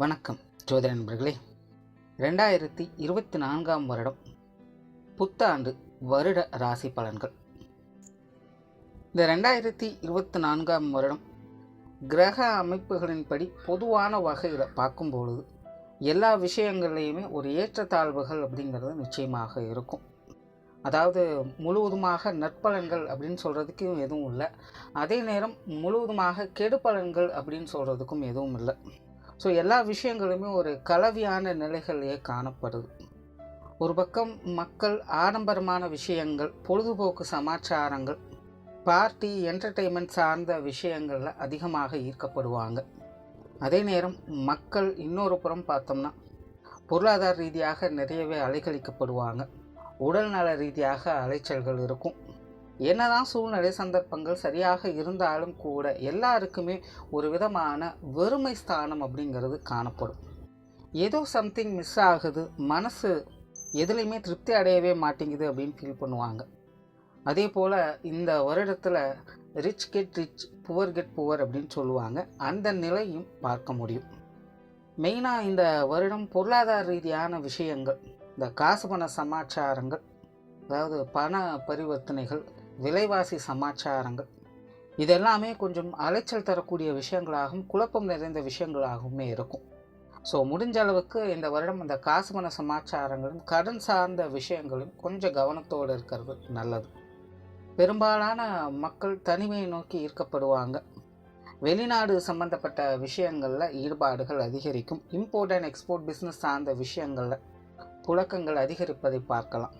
வணக்கம் ஜோதிட நண்பர்களே. 2024 வருடம் புத்தாண்டு வருட ராசி பலன்கள். இந்த 2024 வருடம் கிரக அமைப்புகளின்படி பொதுவான வகையில் பார்க்கும்பொழுது எல்லா விஷயங்கள்லையுமே ஒரு ஏற்றத்தாழ்வுகள் அப்படிங்கிறது நிச்சயமாக இருக்கும். அதாவது முழுவதுமாக நற்பலன்கள் அப்படின்னு சொல்கிறதுக்கு எதுவும் இல்லை, அதே நேரம் முழுவதுமாக கெடுபலன்கள் அப்படின்னு சொல்கிறதுக்கும் எதுவும் இல்லை. ஸோ எல்லா விஷயங்களுமே ஒரு கலவையான நிலைகளிலே காணப்படுது. ஒரு பக்கம் மக்கள் ஆடம்பரமான விஷயங்கள், பொழுதுபோக்கு சமாச்சாரங்கள், பார்ட்டி, என்டர்டெயின்மெண்ட் சார்ந்த விஷயங்களில் அதிகமாக ஈர்க்கப்படுவாங்க. அதே நேரம் மக்கள் இன்னொரு புறம் பார்த்தோம்னா பொருளாதார ரீதியாக நிறையவே அலைக்கழிக்கப்படுவாங்க. உடல் நல ரீதியாக அலைச்சல்கள் இருக்கும். என்னதான் சூழ்நிலை சந்தர்ப்பங்கள் சரியாக இருந்தாலும் கூட எல்லாருக்குமே ஒரு விதமான வெறுமை ஸ்தானம் அப்படிங்கிறது காணப்படும். ஏதோ சம்திங் மிஸ் ஆகுது, மனசு எதுலேயுமே திருப்தி அடையவே மாட்டேங்குது அப்படின்னு ஃபீல் பண்ணுவாங்க. அதே போல் இந்த வருடத்தில் rich get rich, poor get poor அப்படின்னு சொல்லுவாங்க. அந்த நிலையும் பார்க்க முடியும். மெயினாக இந்த வருடம் பொருளாதார ரீதியான விஷயங்கள், இந்த காசு பண சமாச்சாரங்கள், அதாவது பண பரிவர்த்தனைகள், விலைவாசி சமாச்சாரங்கள், இதெல்லாமே கொஞ்சம் அலைச்சல் தரக்கூடிய விஷயங்களாகவும் குழப்பம் நிறைந்த விஷயங்களாகவுமே இருக்கும். ஸோ முடிஞ்ச அளவுக்கு இந்த வருடம் இந்த காசு பண சமாச்சாரங்களும் கடன் சார்ந்த விஷயங்களும் கொஞ்சம் கவனத்தோடு இருக்கிறது நல்லது. பெரும்பாலான மக்கள் தனிமையை நோக்கி ஈர்க்கப்படுவாங்க. வெளிநாடு சம்பந்தப்பட்ட விஷயங்களில் ஈடுபாடுகள் அதிகரிக்கும். இம்போர்ட் அண்ட் எக்ஸ்போர்ட் பிஸ்னஸ் சார்ந்த விஷயங்களில் புழக்கங்கள் அதிகரிப்பதை பார்க்கலாம்.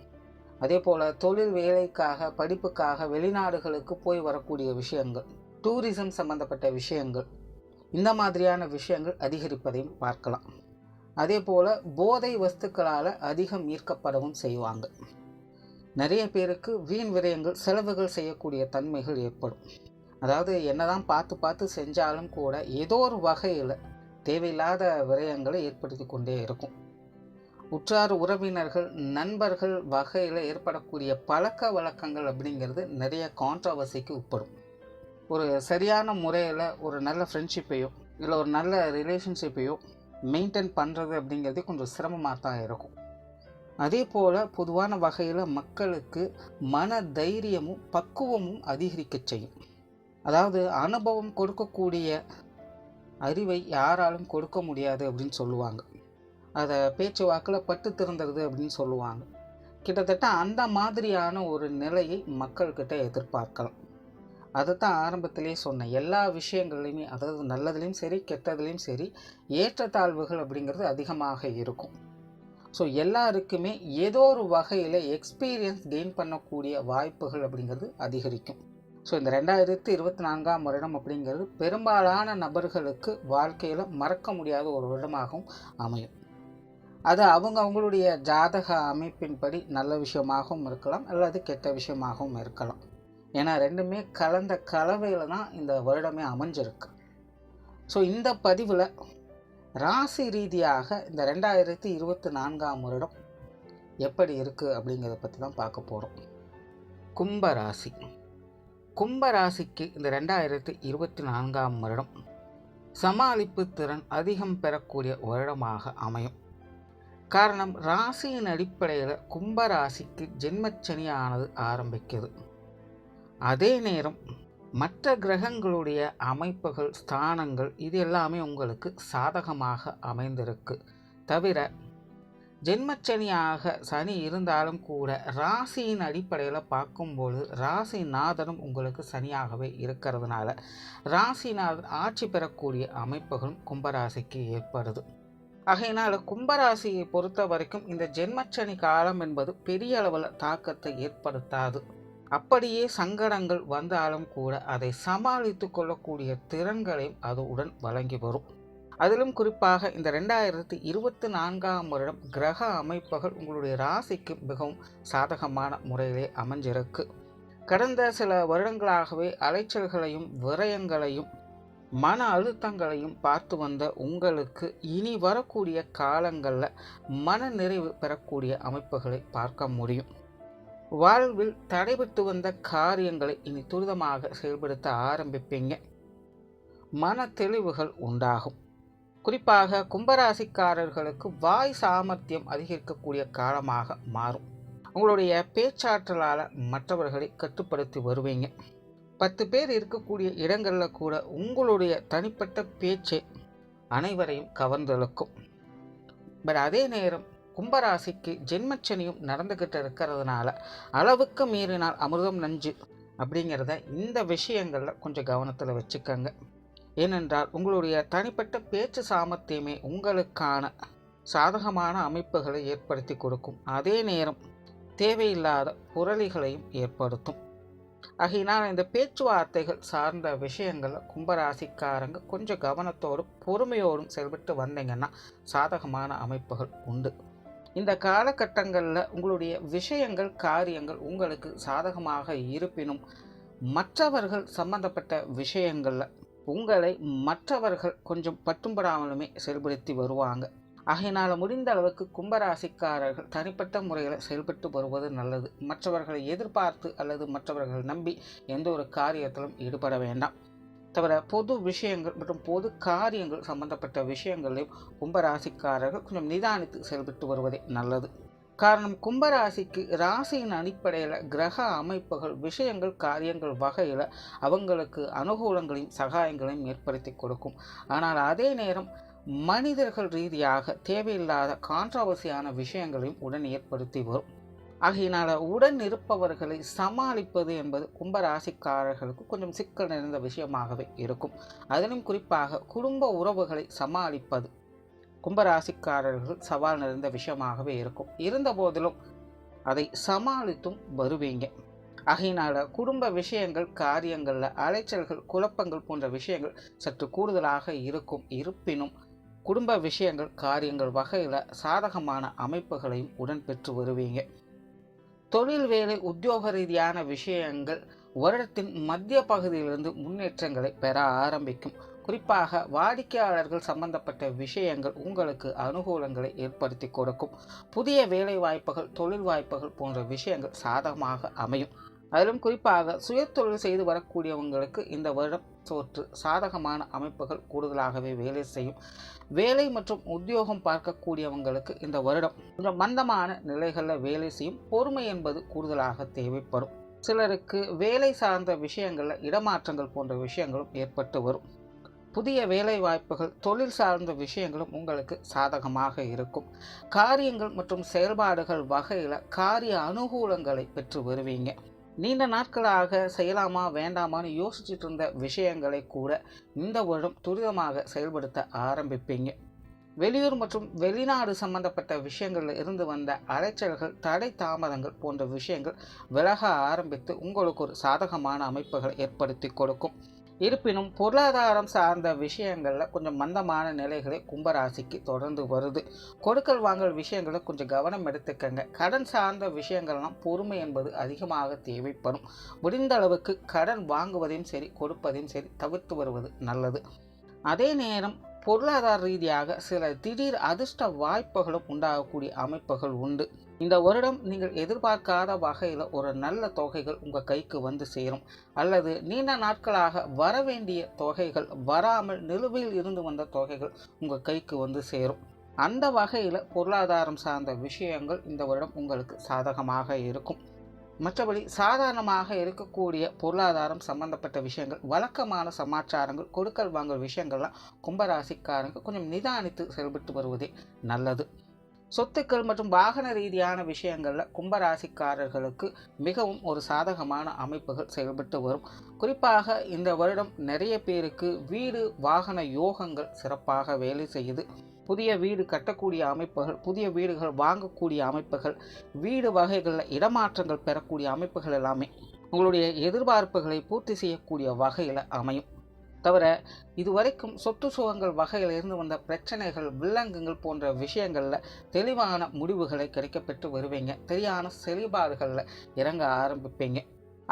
அதே போல் தொழில் வேலைக்காக, படிப்புக்காக வெளிநாடுகளுக்கு போய் வரக்கூடிய விஷயங்கள், டூரிசம் சம்பந்தப்பட்ட விஷயங்கள், இந்த மாதிரியான விஷயங்கள் அதிகரிப்பதையும் பார்க்கலாம். அதே போல் போதை வஸ்துக்களால் அதிகம் ஈர்க்கப்படவும் செய்வாங்க. நிறைய பேருக்கு வீண் விரயங்கள், செலவுகள் செய்யக்கூடிய தன்மைகள் ஏற்படும். அதாவது என்னதான் பார்த்து செஞ்சாலும் கூட ஏதோ ஒரு வகையில் தேவையில்லாத விரயங்களை ஏற்படுத்தி கொண்டே இருக்கும். உற்றார் உறவினர்கள், நண்பர்கள் வகையில் ஏற்படக்கூடிய பழக்க வழக்கங்கள் அப்படிங்கிறது நிறைய கான்ட்ரவர்சிக்கு உட்படும். ஒரு சரியான முறையில் ஒரு நல்ல ஃப்ரெண்ட்ஷிப்பையோ இல்லை ஒரு நல்ல ரிலேஷன்ஷிப்பையோ மெயின்டைன் பண்ணுறது அப்படிங்கிறது கொஞ்சம் சிரமமாக தான் இருக்கும். அதே போல் பொதுவான வகையில் மக்களுக்கு மன தைரியமும் பக்குவமும் அதிகரிக்க செய்யும். அதாவது அனுபவம் கொடுக்கக்கூடிய அறிவை யாராலும் கொடுக்க முடியாது அப்படின்னு சொல்லுவாங்க. அதை பேச்சு வாக்கில் பட்டு திறந்துடுது அப்படின்னு சொல்லுவாங்க. கிட்டத்தட்ட அந்த மாதிரியான ஒரு நிலையை மக்கள்கிட்ட எதிர்பார்க்கலாம். அதை தான் ஆரம்பத்திலே சொன்னேன். எல்லா விஷயங்கள்லையுமே, அதாவது நல்லதுலேயும் சரி கெட்டதுலேயும் சரி, ஏற்றத்தாழ்வுகள் அப்படிங்கிறது அதிகமாக இருக்கும். ஸோ எல்லாருக்குமே ஏதோ ஒரு வகையில் எக்ஸ்பீரியன்ஸ் கெயின் பண்ணக்கூடிய வாய்ப்புகள் அப்படிங்கிறது அதிகரிக்கும். ஸோ இந்த 2024 வருடம் அப்படிங்கிறது பெரும்பாலான நபர்களுக்கு வாழ்க்கையில் மறக்க முடியாத ஒரு வருடமாகவும் அமையும். அது அவங்களுடைய ஜாதக அமைப்பின்படி நல்ல விஷயமாகவும் இருக்கலாம், அல்லது கெட்ட விஷயமாகவும் இருக்கலாம். ஏன்னா ரெண்டுமே கலந்த கலவையில் தான் இந்த வருடமே அமைஞ்சிருக்கு. ஸோ இந்த பதிவில் ராசி ரீதியாக இந்த 2024 வருடம் எப்படி இருக்குது அப்படிங்கிறத பற்றி தான் பார்க்க போகிறோம். கும்பராசி. கும்பராசிக்கு இந்த 2024 வருடம் சமாளிப்பு திறன் அதிகம் பெறக்கூடிய வருடமாக அமையும். காரணம், ராசியின் அடிப்படையில் கும்பராசிக்கு ஜென்மச்சனியானது ஆரம்பிக்குது. அதே நேரம் மற்ற கிரகங்களுடைய அமைப்புகள், ஸ்தானங்கள், இது எல்லாமே உங்களுக்கு சாதகமாக அமைந்திருக்கு. தவிர ஜென்மச்சனியாக சனி இருந்தாலும் கூட ராசியின் அடிப்படையில் பார்க்கும்போது ராசிநாதனும் உங்களுக்கு சனியாகவே இருக்கிறதுனால ராசிநாதன் ஆட்சி பெறக்கூடிய அமைப்புகளும் கும்பராசிக்கு ஏற்படுது. ஆகையினால் கும்பராசியை பொறுத்த வரைக்கும் இந்த ஜென்மச்சனி காலம் என்பது பெரிய அளவில் தாக்கத்தை ஏற்படுத்தாது. அப்படியே சங்கடங்கள் வந்தாலும் கூட அதை சமாளித்து கொள்ளக்கூடிய திறன்களையும் அது உடன் வழங்கி வரும். அதிலும் குறிப்பாக இந்த 2024 வருடம் கிரக அமைப்புகள் உங்களுடைய ராசிக்கு மிகவும் சாதகமான முறையிலே அமைஞ்சிருக்கு. கடந்த சில வருடங்களாகவே அலைச்சல்களையும் விரயங்களையும் மன அழுத்தங்களையும் பார்த்து வந்த உங்களுக்கு இனி வரக்கூடிய காலங்களில் மன நிறைவு பெறக்கூடிய அமைப்புகளை பார்க்க முடியும். வாழ்வில் தடைபட்டு வந்த காரியங்களை இனி துரிதமாக செயல்படுத்த ஆரம்பிப்பீங்க. மன தெளிவுகள் உண்டாகும். குறிப்பாக கும்பராசிக்காரர்களுக்கு வாய் சாமர்த்தியம் அதிகரிக்கக்கூடிய காலமாக மாறும். உங்களுடைய பேச்சாற்றலால் மற்றவர்களை கட்டுப்படுத்தி வருவீங்க. 10 பேர் இருக்கக்கூடிய இடங்களில் கூட உங்களுடைய தனிப்பட்ட பேச்சு அனைவரையும் கவர்ந்தெழுக்கும். பட் அதே நேரம் கும்பராசிக்கு ஜென்மச்சனியும் நடந்துக்கிட்டு இருக்கிறதுனால அளவுக்கு மீறினால் அமிர்தம் நஞ்சு அப்படிங்கிறத இந்த விஷயங்களில் கொஞ்சம் கவனத்தில் வச்சுக்கோங்க. ஏனென்றால் உங்களுடைய தனிப்பட்ட பேச்சு சாமர்த்தியமே உங்களுக்கான சாதகமான அமைப்புகளை ஏற்படுத்தி கொடுக்கும். அதே நேரம் தேவையில்லாத புரளிகளையும் ஏற்படுத்தும். ஆகையினால் இந்த பேச்சுவார்த்தைகள் சார்ந்த விஷயங்களில் கும்பராசிக்காரங்க கொஞ்சம் கவனத்தோடும் பொறுமையோடும் செயல்பட்டு வந்தீங்கன்னா சாதகமான அமைப்புகள் உண்டு. இந்த காலகட்டங்களில் உங்களுடைய விஷயங்கள் காரியங்கள் உங்களுக்கு சாதகமாக இருப்பினும் மற்றவர்கள் சம்பந்தப்பட்ட விஷயங்களில் உங்களை மற்றவர்கள் கொஞ்சம் பட்டும்படாமலுமே செயல்படுத்தி வருவாங்க. ஆகையினால் முடிந்த அளவுக்கு கும்பராசிக்காரர்கள் தனிப்பட்ட முறையில் செயல்பட்டு வருவது நல்லது. மற்றவர்களை எதிர்பார்த்து அல்லது மற்றவர்கள் நம்பி எந்த ஒரு காரியத்திலும் ஈடுபட வேண்டாம். தவிர பொது விஷயங்கள் மற்றும் பொது காரியங்கள் சம்பந்தப்பட்ட விஷயங்களையும் கும்பராசிக்காரர்கள் கொஞ்சம் நிதானித்து செயல்பட்டு வருவதே நல்லது. காரணம், கும்பராசிக்கு ராசியின் அடிப்படையில் கிரக அமைப்புகள் விஷயங்கள் காரியங்கள் வகையில் அவங்களுக்கு அனுகூலங்களையும் சகாயங்களையும் ஏற்படுத்தி கொடுக்கும். ஆனால் அதே நேரம் மனிதர்கள் ரீதியாக தேவையில்லாத கான்ட்ரவர்சியான விஷயங்களையும் உடன் ஏற்படுத்தி வரும். ஆகையினால் உடன் இருப்பவர்களை சமாளிப்பது என்பது கும்பராசிக்காரர்களுக்கு கொஞ்சம் சிக்கல் நிறைந்த விஷயமாகவே இருக்கும். அதிலும் குறிப்பாக குடும்ப உறவுகளை சமாளிப்பது கும்பராசிக்காரர்கள் சவால் நிறைந்த விஷயமாகவே இருக்கும். இருந்த போதிலும் அதை சமாளித்தும் வருவீங்க. ஆகையினால் குடும்ப விஷயங்கள் காரியங்களில் அலைச்சல்கள் குழப்பங்கள் போன்ற விஷயங்கள் சற்று கூடுதலாக இருக்கும். இருப்பினும் குடும்ப விஷயங்கள் காரியங்கள் வகையில் சாதகமான அமைப்புகளையும் உடன் பெற்று வருவீங்க. தொழில் வேலை உத்தியோக ரீதியான விஷயங்கள் வருடத்தின் மத்திய பகுதியிலிருந்து முன்னேற்றங்களை பெற ஆரம்பிக்கும். குறிப்பாக வாடிக்கையாளர்கள் சம்பந்தப்பட்ட விஷயங்கள் உங்களுக்கு அனுகூலங்களை ஏற்படுத்தி கொடுக்கும். புதிய வேலை வாய்ப்புகள் தொழில் வாய்ப்புகள் போன்ற விஷயங்கள் சாதகமாக அமையும். அதிலும் குறிப்பாக சுயதொழில் செய்து வரக்கூடியவங்களுக்கு இந்த வருடம் சற்று சாதகமான அமைப்புகள் கூடுதலாகவே வேலை செய்யும். வேலை மற்றும் உத்தியோகம் பார்க்கக்கூடியவங்களுக்கு இந்த வருடம் கொஞ்சம் மந்தமான நிலைகளில் வேலை செய்யும். பொறுமை என்பது கூடுதலாக தேவைப்படும். சிலருக்கு வேலை சார்ந்த விஷயங்களில் இடமாற்றங்கள் போன்ற விஷயங்களும் ஏற்பட்டு வரும். புதிய வேலை வாய்ப்புகள் தொழில் சார்ந்த விஷயங்களும் உங்களுக்கு சாதகமாக இருக்கும். காரியங்கள் மற்றும் செயல்பாடுகள் வகையில் காரிய அனுகூலங்களை பெற்று வருவீங்க. நீண்ட நாட்களாக செய்யலாமா வேண்டாமான்னு யோசிச்சுட்டு இருந்த விஷயங்களை கூட இந்த வருடம் துரிதமாக செயல்படுத்த ஆரம்பிப்பீங்க. வெளியூர் மற்றும் வெளிநாடு சம்பந்தப்பட்ட விஷயங்களில் இருந்து வந்த அலைச்சல்கள் தடை தாமதங்கள் போன்ற விஷயங்கள் விலக ஆரம்பித்து உங்களுக்கு ஒரு சாதகமான அமைப்புகளை ஏற்படுத்தி கொடுக்கும். இருப்பினும் பொருளாதாரம் சார்ந்த விஷயங்களில் கொஞ்சம் மந்தமான நிலைகளை கும்பராசிக்கு தொடர்ந்து வருது. கொடுக்கல் வாங்கல் விஷயங்களை கொஞ்சம் கவனம் எடுத்துக்கங்க. கடன் சார்ந்த விஷயங்கள்லாம் பொறுமை என்பது அதிகமாக தேவைப்படும். முடிந்த அளவுக்கு கடன் வாங்குவதையும் சரி கொடுப்பதையும் சரி தவிர்த்து வருவது நல்லது. அதே நேரம் பொருளாதார ரீதியாக சில திடீர் அதிர்ஷ்ட வாய்ப்புகளும் உண்டாகக்கூடிய அமைப்புகள் உண்டு. இந்த வருடம் நீங்கள் எதிர்பார்க்காத வகையில் ஒரு நல்ல தொகைகள் உங்கள் கைக்கு வந்து சேரும். அல்லது நீண்ட நாட்களாக வர வேண்டிய தொகைகள் வராமல் நிலுவையில் இருந்து வந்த தொகைகள் உங்கள் கைக்கு வந்து சேரும். அந்த வகையில் பொருளாதாரம் சார்ந்த விஷயங்கள் இந்த வருடம் உங்களுக்கு சாதகமாக இருக்கும். மற்றபடி சாதாரணமாக இருக்கக்கூடிய பொருளாதாரம் சம்பந்தப்பட்ட விஷயங்கள் வழக்கமான சமாச்சாரங்கள் கொடுக்கல் வாங்கல் விஷயங்கள்லாம் கும்பராசிக்காரங்க கொஞ்சம் நிதானித்து செயல்பட்டு வருவதே நல்லது. சொத்துக்கள் மற்றும் வாகன ரீதியான விஷயங்களில் கும்பராசிக்காரர்களுக்கு மிகவும் ஒரு சாதகமான அமைப்புகள் செயல்பட்டு வரும். குறிப்பாக இந்த வருடம் நிறைய பேருக்கு வீடு வாகன யோகங்கள் சிறப்பாக வேலை செய்யுது. புதிய வீடு கட்டக்கூடிய அமைப்புகள் புதிய வீடுகள் வாங்கக்கூடிய அமைப்புகள் வீடு வகைகளில் இடமாற்றங்கள் பெறக்கூடிய அமைப்புகள் எல்லாமே உங்களுடைய எதிர்பார்ப்புகளை பூர்த்தி செய்யக்கூடிய வகையில் அமையும். தவிர இதுவரைக்கும் சொத்து சுகங்கள் வகையில் இருந்து வந்த பிரச்சனைகள் வில்லங்கங்கள் போன்ற விஷயங்களில் தெளிவான முடிவுகளை கிடைக்கப்பெற்று வருவீங்க. தெரியான செயல்பாடுகளில் இறங்க ஆரம்பிப்பீங்க.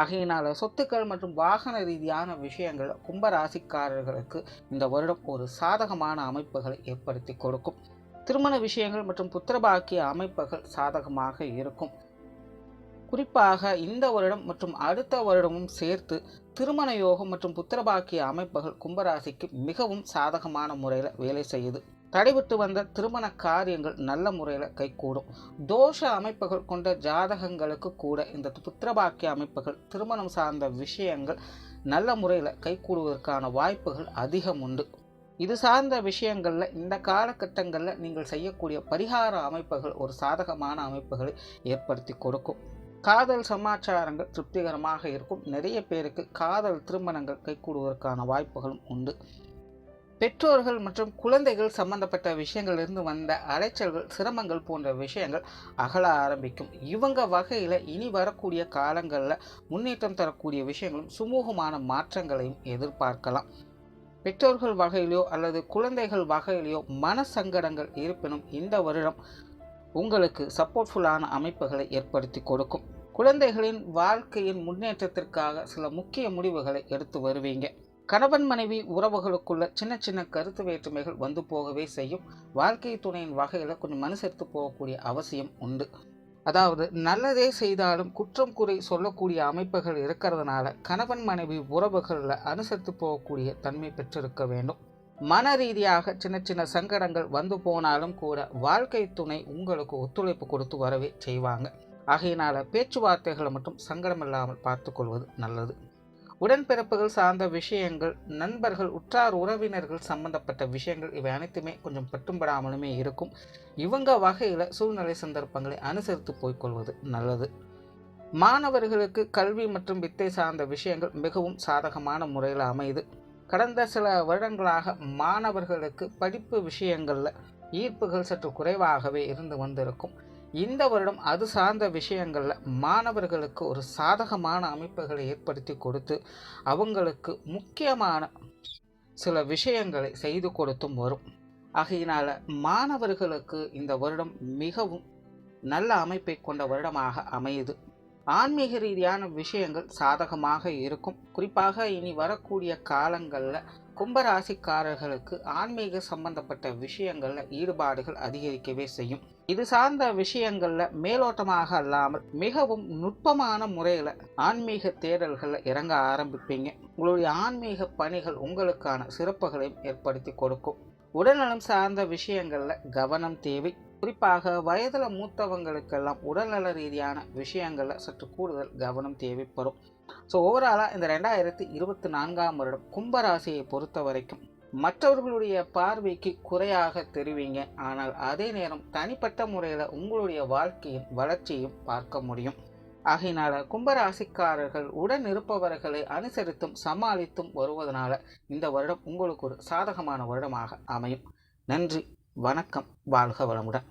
ஆகையினால் சொத்துக்கள் மற்றும் வாகன ரீதியான விஷயங்கள் கும்பராசிக்காரர்களுக்கு இந்த வருடம் ஒரு சாதகமான அமைப்புகளை ஏற்படுத்தி கொடுக்கும். திருமண விஷயங்கள் மற்றும் புத்திரபாக்கிய அமைப்புகள் சாதகமாக இருக்கும். குறிப்பாக இந்த வருடம் மற்றும் அடுத்த வருடமும் சேர்த்து திருமண யோகம் மற்றும் புத்திரபாக்கிய அமைப்புகள் கும்பராசிக்கு மிகவும் சாதகமான முறையில் வேலை செய்யுது. தடைவிட்டு வந்த திருமண காரியங்கள் நல்ல முறையில் கைகூடும். தோஷ அமைப்புகள் கொண்ட ஜாதகங்களுக்கு கூட இந்த புத்திரபாக்கிய அமைப்புகள் திருமணம் சார்ந்த விஷயங்கள் நல்ல முறையில் கைகூடுவதற்கான வாய்ப்புகள் அதிகம் உண்டு. இது சார்ந்த விஷயங்களில் இந்த காலகட்டங்களில் நீங்கள் செய்யக்கூடிய பரிகார அமைப்புகள் ஒரு சாதகமான அமைப்புகளை ஏற்படுத்தி கொடுக்கும். காதல் சமாச்சாரங்கள் திருப்திகரமாக இருக்கும். நிறைய பேருக்கு காதல் திருமணங்கள் கைகூடுவதற்கான வாய்ப்புகளும் உண்டு. பெற்றோர்கள் மற்றும் குழந்தைகள் சம்பந்தப்பட்ட விஷயங்களிலிருந்து வந்த அலைச்சல்கள், சிரமங்கள் போன்ற விஷயங்கள் அகல ஆரம்பிக்கும். இவங்க வகையில் இனி வரக்கூடிய காலங்களில் முன்னேற்றம் தரக்கூடிய விஷயங்களும் சுமூகமான மாற்றங்களையும் எதிர்பார்க்கலாம். பெற்றோர்கள் வகையிலோ அல்லது குழந்தைகள் வகையிலோ மன சங்கடங்கள் இருப்பினும் இந்த வருடம் உங்களுக்கு சப்போர்ட்ஃபுல்லான அமைப்புகளை ஏற்படுத்தி கொடுக்கும். குழந்தைகளின் வாழ்க்கையின் முன்னேற்றத்திற்காக சில முக்கிய முடிவுகளை எடுத்து வருவீங்க. கணவன் மனைவி உறவுகளுக்குள்ள சின்ன சின்ன கருத்து வேற்றுமைகள் வந்து போகவே செய்யும். வாழ்க்கை துணையின் வகையில் கொஞ்சம் மனுசரித்து போகக்கூடிய அவசியம் உண்டு. அதாவது நல்லதே செய்தாலும் குற்றம் குறை சொல்லக்கூடிய அமைப்புகள் இருக்கிறதுனால கணவன் மனைவி உறவுகளில் அனுசரித்து போகக்கூடிய தன்மை பெற்றிருக்க வேண்டும். மன ரீதியாக சின்ன சின்ன சங்கடங்கள் வந்து போனாலும் கூட வாழ்க்கை துணை உங்களுக்கு ஒத்துழைப்பு கொடுத்து வரவே செய்வாங்க. ஆகையினால பேச்சுவார்த்தைகளை மட்டும் சங்கடம் இல்லாமல் பார்த்து கொள்வது நல்லது. உடன்பிறப்புகள் சார்ந்த விஷயங்கள், நண்பர்கள், உற்றார் உறவினர்கள் சம்பந்தப்பட்ட விஷயங்கள் இவை அனைத்துமே கொஞ்சம் பட்டும்படாமலுமே இருக்கும். இவங்க வகையில் சூழ்நிலை சந்தர்ப்பங்களை அனுசரித்து போய்கொள்வது நல்லது. மாணவர்களுக்கு கல்வி மற்றும் வித்தை சார்ந்த விஷயங்கள் மிகவும் சாதகமான முறையில் அமையுது. கடந்த சில வருடங்களாக மாணவர்களுக்கு படிப்பு விஷயங்களில் ஈர்ப்புகள் சற்று குறைவாகவே இருந்து வந்திருக்கும். இந்த வருடம் அது சார்ந்த விஷயங்களில் மாணவர்களுக்கு ஒரு சாதகமான அமைப்புகளை ஏற்படுத்தி கொடுத்து அவங்களுக்கு முக்கியமான சில விஷயங்களை செய்து கொடுத்தும் வரும். ஆகையினால் மாணவர்களுக்கு இந்த வருடம் மிகவும் நல்ல அமைப்பை கொண்ட வருடமாக அமையுது. ஆன்மீக ரீதியான விஷயங்கள் சாதகமாக இருக்கும். குறிப்பாக இனி வரக்கூடிய காலங்களில் கும்பராசிக்காரர்களுக்கு ஆன்மீக சம்பந்தப்பட்ட விஷயங்களில் ஈடுபாடுகள் அதிகரிக்கவே செய்யும். இது சார்ந்த விஷயங்களில் மேலோட்டமாக அல்லாமல் மிகவும் நுட்பமான முறையில் ஆன்மீக தேடல்களில் இறங்க ஆரம்பிப்பீங்க. உங்களுடைய ஆன்மீக பணிகள் உங்களுக்கான சிறப்புகளையும் ஏற்படுத்தி கொடுக்கும். உடல்நலம் சார்ந்த விஷயங்களில் கவனம் தேவை. குறிப்பாக வயதில் மூத்தவங்களுக்கெல்லாம் உடல்நல ரீதியான விஷயங்களில் சற்று கூடுதல் கவனம் தேவைப்படும். ஸோ ஓவராலாக இந்த 2024ஆம் வருடம் கும்பராசியை பொறுத்த வரைக்கும் மற்றவர்களுடைய பார்வைக்கு குறையாக தெரிவிங்க. ஆனால் அதே நேரம் தனிப்பட்ட முறையில் உங்களுடைய வாழ்க்கையின் வளர்ச்சியும் பார்க்க முடியும். ஆகையினால கும்பராசிக்காரர்கள் உடன் இருப்பவர்களை அனுசரித்தும் சமாளித்தும் வருவதனால இந்த வருடம் உங்களுக்கு ஒரு சாதகமான வருடமாக அமையும். நன்றி, வணக்கம், வாழ்க வளமுடன்.